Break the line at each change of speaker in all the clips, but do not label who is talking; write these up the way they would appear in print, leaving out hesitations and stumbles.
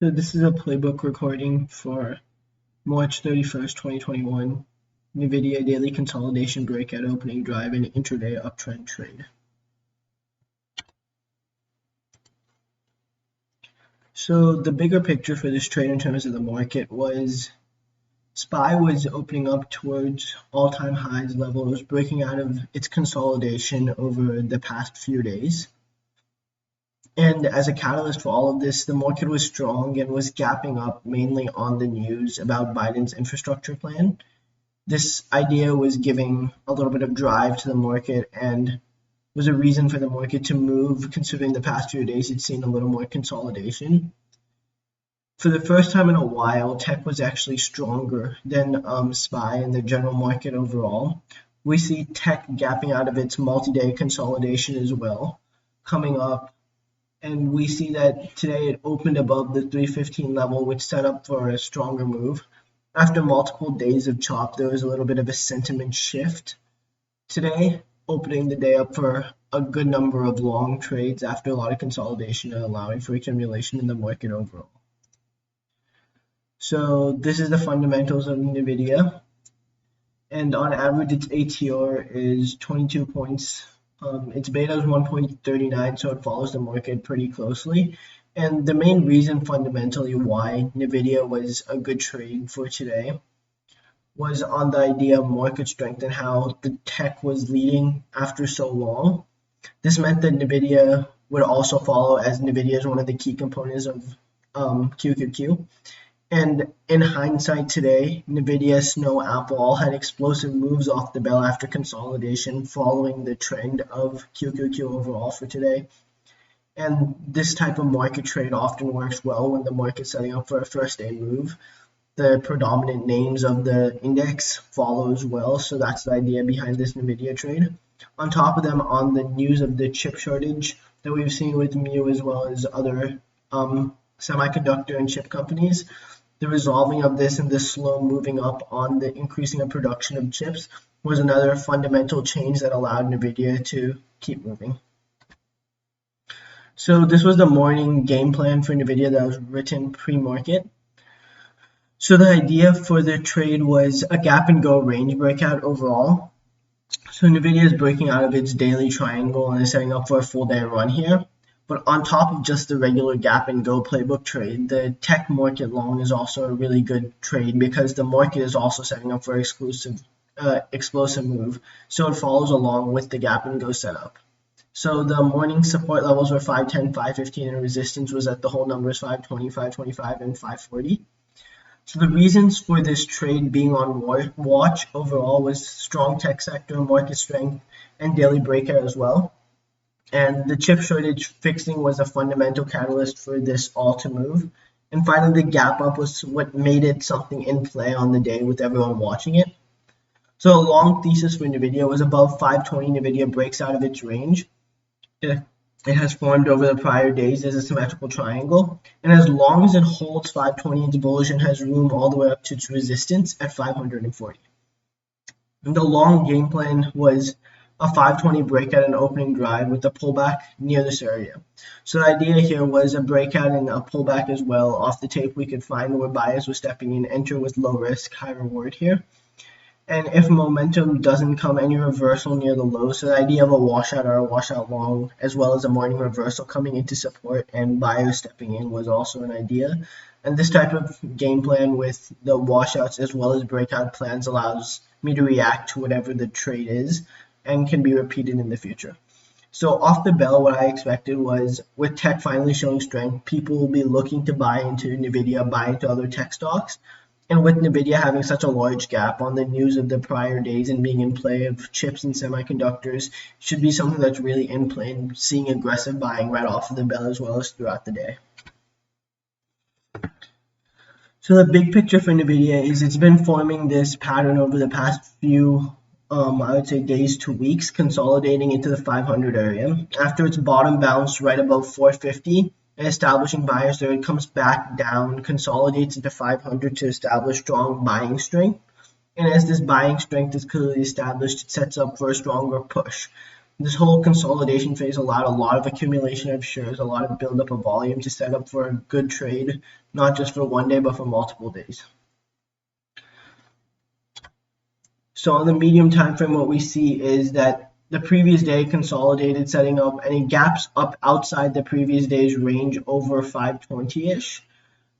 So this is a playbook recording for March 31st, 2021, NVDA daily consolidation breakout opening drive and intraday uptrend trade. So the bigger picture for this trade in terms of the market was SPY was opening up towards all-time highs level. It was breaking out of its consolidation over the past few days. And as a catalyst for all of this, the market was strong and was gapping up mainly on the news about Biden's infrastructure plan. This idea was giving a little bit of drive to the market and was a reason for the market to move, considering the past few days it's seen a little more consolidation. For the first time in a while, tech was actually stronger than SPY and the general market overall. We see tech gapping out of its multi-day consolidation as well, coming up. And we see that today it opened above the 315 level, which set up for a stronger move. After multiple days of chop, there was a little bit of a sentiment shift today, opening the day up for a good number of long trades after a lot of consolidation and allowing for accumulation in the market overall. So this is the fundamentals of NVIDIA. And on average, its ATR is 22 points. Its beta is 1.39, so it follows the market pretty closely. And the main reason fundamentally why NVIDIA was a good trade for today was on the idea of market strength and how the tech was leading after so long. This meant that NVIDIA would also follow, as NVIDIA is one of the key components of QQQ. And in hindsight today, NVIDIA, Snow, Apple all had explosive moves off the bell after consolidation following the trend of QQQ overall for today. And this type of market trade often works well when the market's setting up for a first day move. The predominant names of the index follow as well, so that's the idea behind this NVIDIA trade. On top of them, on the news of the chip shortage that we've seen with MU as well as other semiconductor and chip companies, the resolving of this and the slow moving up on the increasing of production of chips was another fundamental change that allowed NVIDIA to keep moving. So this was the morning game plan for NVIDIA that was written pre-market. So the idea for the trade was a gap and go range breakout overall. So NVIDIA is breaking out of its daily triangle and is setting up for a full day run here. But on top of just the regular gap and go playbook trade, the tech market long is also a really good trade because the market is also setting up for an explosive move. So it follows along with the gap and go setup. So the morning support levels were 510, 515, and resistance was at the whole numbers 520, 525, and 540. So the reasons for this trade being on watch overall was strong tech sector, market strength, and daily breakout as well. And the chip shortage fixing was a fundamental catalyst for this all to move. And finally, the gap up was what made it something in play on the day with everyone watching it. So a long thesis for NVIDIA was above 520, NVIDIA breaks out of its range. It has formed over the prior days as a symmetrical triangle. And as long as it holds 520, it's bullish and has room all the way up to its resistance at 540. And the long game plan was a 520 breakout and opening drive with a pullback near this area. So the idea here was a breakout and a pullback as well off the tape we could find where buyers were stepping in, enter with low risk, high reward here. And if momentum doesn't come, any reversal near the low, so the idea of a washout or a washout long, as well as a morning reversal coming into support and buyers stepping in was also an idea. And this type of game plan with the washouts as well as breakout plans allows me to react to whatever the trade is and can be repeated in the future. So off the bell, what I expected was with tech finally showing strength, people will be looking to buy into NVIDIA, buy into other tech stocks. And with NVIDIA having such a large gap on the news of the prior days and being in play of chips and semiconductors, should be something that's really in play and seeing aggressive buying right off of the bell as well as throughout the day. So the big picture for NVIDIA is it's been forming this pattern over the past few I would say days to weeks, consolidating into the 500 area. After its bottom bounced right above 450 and establishing buyers there, it comes back down, consolidates into 500 to establish strong buying strength. And as this buying strength is clearly established, it sets up for a stronger push. This whole consolidation phase allowed a lot of accumulation of shares, a lot of buildup of volume to set up for a good trade, not just for one day, but for multiple days. So on the medium time frame, what we see is that the previous day consolidated, setting up any gaps up outside the previous day's range over 520-ish.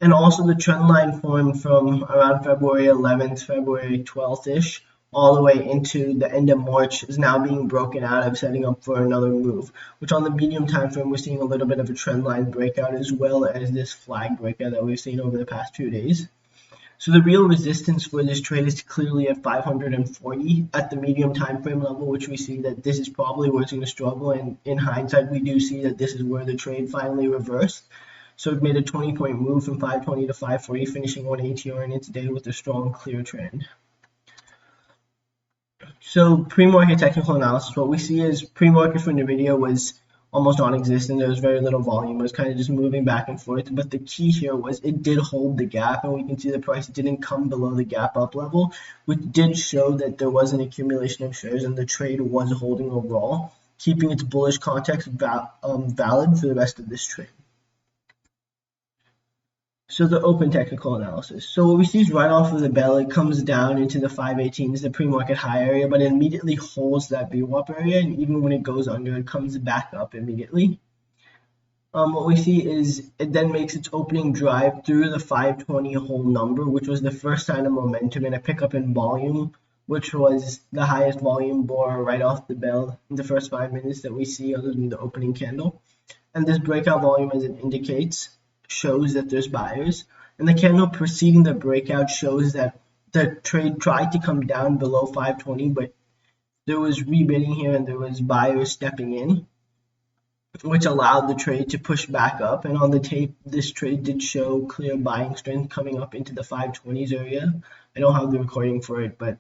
And also the trend line formed from around February 11th, February 12th-ish, all the way into the end of March is now being broken out of, setting up for another move, which on the medium time frame, we're seeing a little bit of a trend line breakout as well as this flag breakout that we've seen over the past few days. So the real resistance for this trade is clearly at 540 at the medium time frame level, which we see that this is probably where it's going to struggle. And in hindsight, we do see that this is where the trade finally reversed. So it made a 20-point move from 520 to 540, finishing on ATR in its day with a strong clear trend. So pre-market technical analysis, what we see is pre-market for NVIDIA was almost non-existent. There was very little volume. It was kind of just moving back and forth. But the key here was it did hold the gap, and we can see the price didn't come below the gap up level, which did show that there was an accumulation of shares and the trade was holding overall, keeping its bullish context valid for the rest of this trade. So the open technical analysis. So what we see is right off of the bell, it comes down into the 518s, the pre-market high area, but it immediately holds that VWAP area, and even when it goes under, it comes back up immediately. What we see is it then makes its opening drive through the 520 whole number, which was the first sign of momentum and a pickup in volume, which was the highest volume bore right off the bell in the first 5 minutes that we see other than the opening candle. And this breakout volume, as it indicates, shows that there's buyers, and the candle preceding the breakout shows that the trade tried to come down below 520, but there was rebidding here and there was buyers stepping in, which allowed the trade to push back up. And on the tape, this trade did show clear buying strength coming up into the 520s area. I don't have the recording for it, but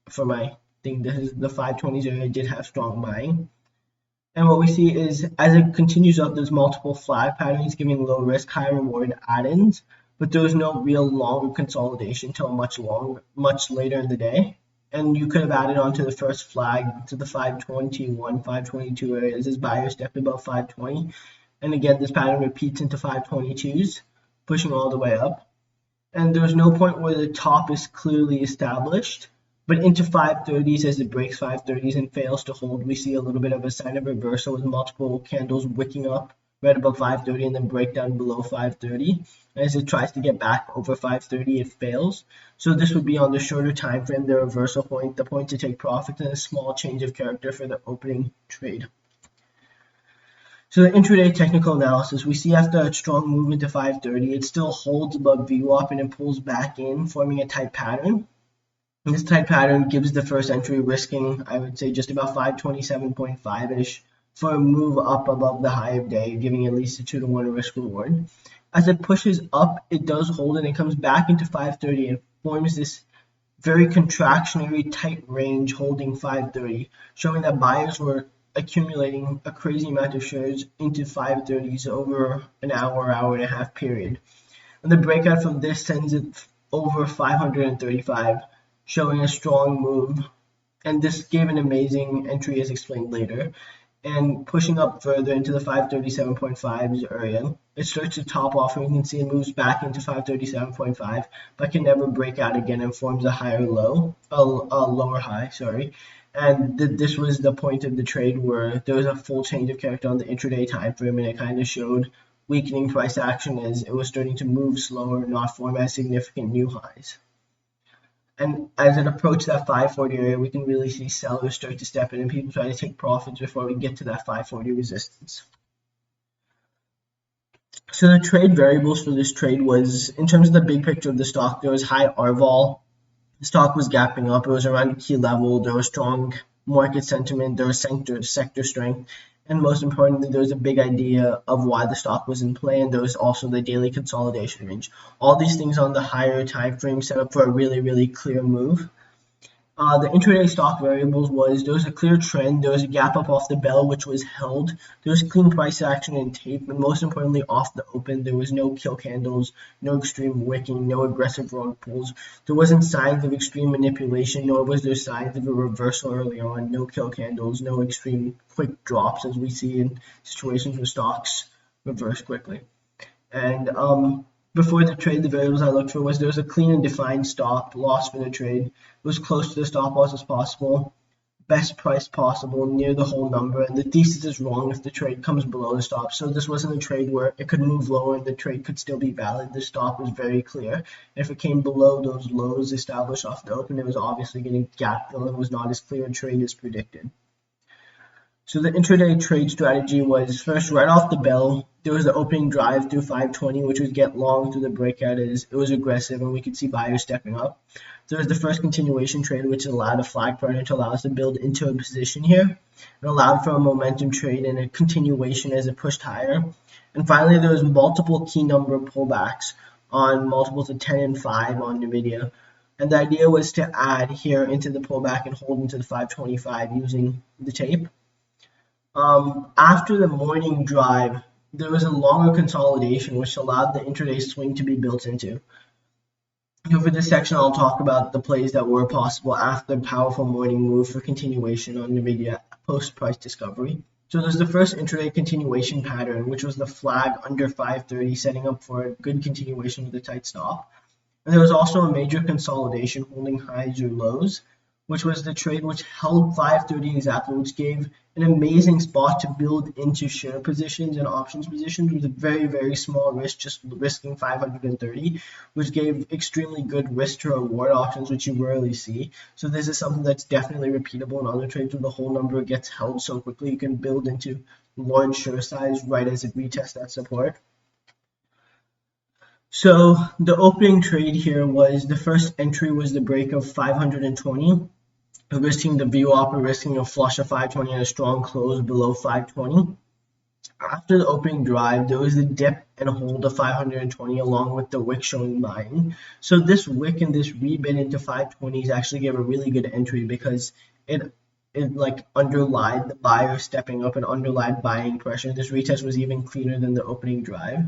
for my thing, this is the 520s area did have strong buying. And what we see is as it continues up, there's multiple flag patterns giving low risk, high reward add-ins, but there was no real longer consolidation until much later in the day. And you could have added on to the first flag to the 521, 522 areas as buyers stepped above 520. And again, this pattern repeats into 522s, pushing all the way up. And there's no point where the top is clearly established. But into 530s, as it breaks 530s and fails to hold, we see a little bit of a sign of reversal with multiple candles wicking up right above 530 and then break down below 530. As it tries to get back over 530, it fails. So this would be on the shorter time frame, the reversal point, the point to take profits, and a small change of character for the opening trade. So the intraday technical analysis, we see after a strong movement to 530, it still holds above VWAP and it pulls back in, forming a tight pattern. This tight pattern gives the first entry risking, I would say, just about 527.5-ish for a move up above the high of day, giving at least a 2-to-1 risk reward. As it pushes up, it does hold and it comes back into 530 and forms this very contractionary tight range holding 530, showing that buyers were accumulating a crazy amount of shares into 530s over an hour and a half period. And the breakout from this sends it over 535. Showing a strong move, and this gave an amazing entry as explained later, and pushing up further into the 537.5s area. It starts to top off, and you can see it moves back into 537.5, but can never break out again and forms a higher low, a lower high, sorry. And this was the point of the trade where there was a full change of character on the intraday time frame, and it kind of showed weakening price action as it was starting to move slower, not form as significant new highs. And as it approached that 540 area, we can really see sellers start to step in and people try to take profits before we get to that 540 resistance. So the trade variables for this trade was, in terms of the big picture of the stock, there was high RVOL. The stock was gapping up. It was around a key level. There was strong market sentiment. There was sector strength. And most importantly, there was a big idea of why the stock was in play, and there was also the daily consolidation range. All these things on the higher time frame set up for a really, really clear move. The intraday stock variables was there was a clear trend, there was a gap up off the bell which was held, there was clean price action and tape, and most importantly off the open there was no kill candles, no extreme wicking, no aggressive rug pulls. There wasn't signs of extreme manipulation, nor was there signs of a reversal early on, no kill candles, no extreme quick drops as we see in situations where stocks reverse quickly. And before the trade, the variables I looked for was there was a clean and defined stop loss for the trade. It was close to the stop loss as possible, best price possible, near the whole number, and the thesis is wrong if the trade comes below the stop. So this wasn't a trade where it could move lower and the trade could still be valid. The stop was very clear. If it came below those lows established off the open, it was obviously getting gap fill and was not as clear a trade as predicted. So the intraday trade strategy was first right off the bell, there was the opening drive through 520, which was get long through the breakout as it was aggressive and we could see buyers stepping up. There was the first continuation trade, which allowed a flag pattern to allow us to build into a position here. It allowed for a momentum trade and a continuation as it pushed higher. And finally, there was multiple key number pullbacks on multiples of 10 and 5 on NVIDIA. And the idea was to add here into the pullback and hold into the 525 using the tape. After the morning drive, there was a longer consolidation which allowed the intraday swing to be built into. For this section, I'll talk about the plays that were possible after the powerful morning move for continuation on NVIDIA post-price discovery. So there's the first intraday continuation pattern, which was the flag under 530, setting up for a good continuation with a tight stop. And there was also a major consolidation holding highs or lows, which was the trade which held 530 exactly, which gave an amazing spot to build into share positions and options positions with a very, very small risk, just risking 530, which gave extremely good risk to reward options, which you rarely see. So this is something that's definitely repeatable in other trades where the whole number gets held so quickly. You can build into large share size right as it retests that support. So the opening trade here was the first entry was the break of 520. Risking the VWAP or risking a flush of 520 and a strong close below 520. After the opening drive, there was the dip and hold of 520 along with the wick showing buying. So this wick and this rebid into 520s actually gave a really good entry because it like underlined the buyer stepping up and underlined buying pressure. This retest was even cleaner than the opening drive.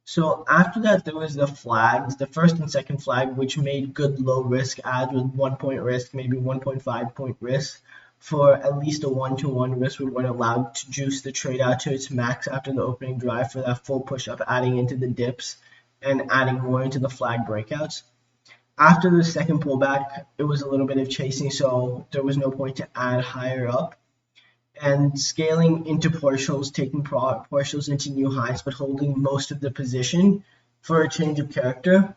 So after that, there was the flags, the first and second flag, which made good low risk ads with 1 point risk, maybe 1.5 point risk for at least a 1-to-1 risk with what allowed to juice the trade out to its max after the opening drive for that full push up, adding into the dips and adding more into the flag breakouts. After the second pullback, it was a little bit of chasing, so there was no point to add higher up. And scaling into partials, taking partials into new highs, but holding most of the position for a change of character.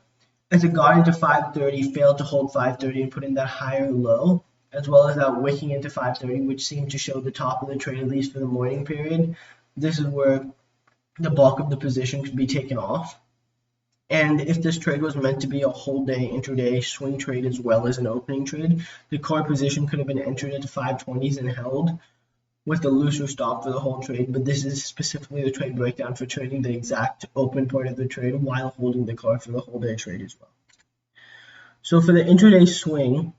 As it got into 530, failed to hold 530 and put in that higher low, as well as that wicking into 530, which seemed to show the top of the trade, at least for the morning period. This is where the bulk of the position could be taken off. And if this trade was meant to be a whole day intraday swing trade as well as an opening trade, the core position could have been entered into 520s and held with a looser stop for the whole trade, but this is specifically the trade breakdown for trading the exact open part of the trade while holding the car for the whole day trade as well. So for the intraday swing,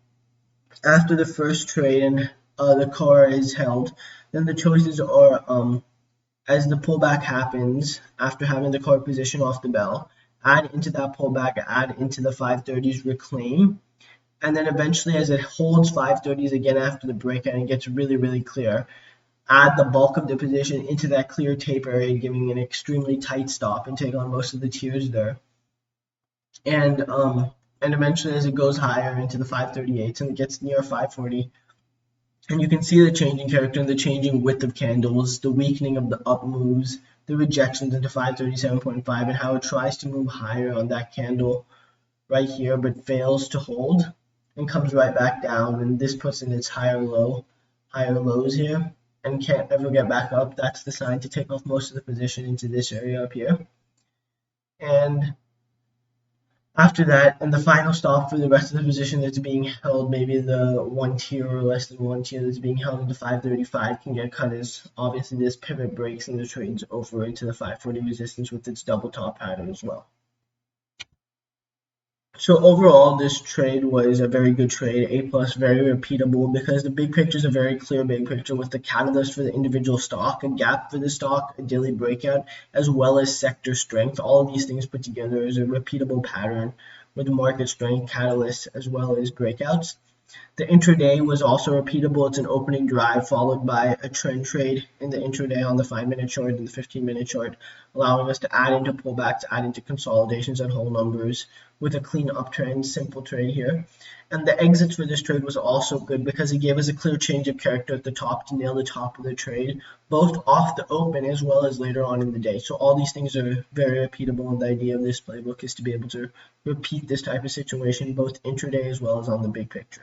after the first trade and the car is held, then the choices are as the pullback happens after having the car position off the bell, add into that pullback, add into the 530s, reclaim, and then eventually as it holds 530s again after the breakout and gets really, really clear, add the bulk of the position into that clear tape area, giving an extremely tight stop and take on most of the tiers there. And eventually as it goes higher into the 538s and it gets near 540, and you can see the changing character and the changing width of candles, the weakening of the up moves, the rejections into 537.5, and how it tries to move higher on that candle right here but fails to hold and comes right back down, and this puts in its higher lows here and can't ever get back up. That's the sign to take off most of the position into this area up here. And after that, and the final stop for the rest of the position that's being held, maybe the one tier or less than one tier that's being held into 535 can get cut as obviously this pivot breaks and the trade's over into the 540 resistance with its double top pattern as well. So overall, this trade was a very good trade, A plus, very repeatable because the big picture is a very clear big picture with the catalyst for the individual stock, a gap for the stock, a daily breakout, as well as sector strength. All of these things put together is a repeatable pattern with market strength, catalysts, as well as breakouts. The intraday was also repeatable. It's an opening drive followed by a trend trade in the intraday on the 5-minute chart and the 15-minute chart, allowing us to add into pullbacks, add into consolidations and whole numbers with a clean uptrend, simple trade here. And the exits for this trade was also good because it gave us a clear change of character at the top to nail the top of the trade, both off the open as well as later on in the day. So all these things are very repeatable, and the idea of this playbook is to be able to repeat this type of situation both intraday as well as on the big picture.